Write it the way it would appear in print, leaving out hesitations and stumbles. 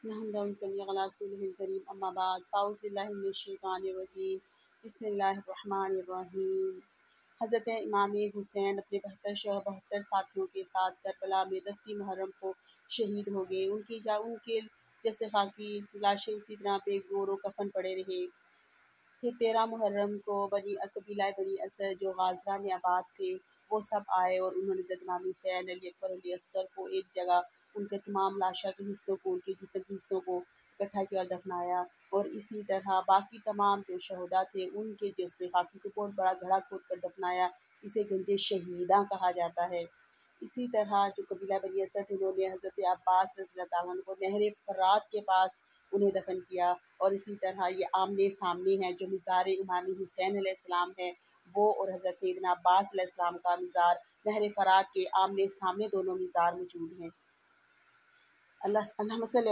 نحمد صلی اللہ رسول الکریم اما بعد فاعوذ باللہ من الشیطان الرجیم بسم اللہ الرحمن الرحیم۔ حضرت امام حسین اپنے 72 ساتھیوں کے ساتھ کربلا میں 10 محرم کو شہید ہو گئے۔ ان کے جیسے خاکی لاشیں اسی طرح پہ گور و کفن پڑے رہے۔ پھر 13 محرم کو قبیلہ بنی اسد جو غازرہ میں آباد تھے وہ سب آئے اور انہوں نے حضرت امام حسین علی اکبر علی اصغر کو ایک جگہ ان کے تمام لاشا کے حصوں کو ان کے جسم کے حصوں کو اکٹھا کیا اور دفنایا، اور اسی طرح باقی تمام جو شہداء تھے ان کے جسم خاکی کو بہت بڑا گھڑا کھود کر دفنایا۔ اسے گنج شہیداں کہا جاتا ہے۔ اسی طرح جو قبیلہ بنی اسد انہوں نے حضرت عباس رضی اللہ تعالیٰ عنہ کو نہر فرات کے پاس انہیں دفن کیا، اور اسی طرح یہ آمنے سامنے ہیں جو مزار امام حسین علیہ السلام ہے وہ اور حضرت سیدنا عباس علیہ السلام کا مزار نہر فرات کے آمنے سامنے دونوں مزار موجود ہیں۔ اللہ صلی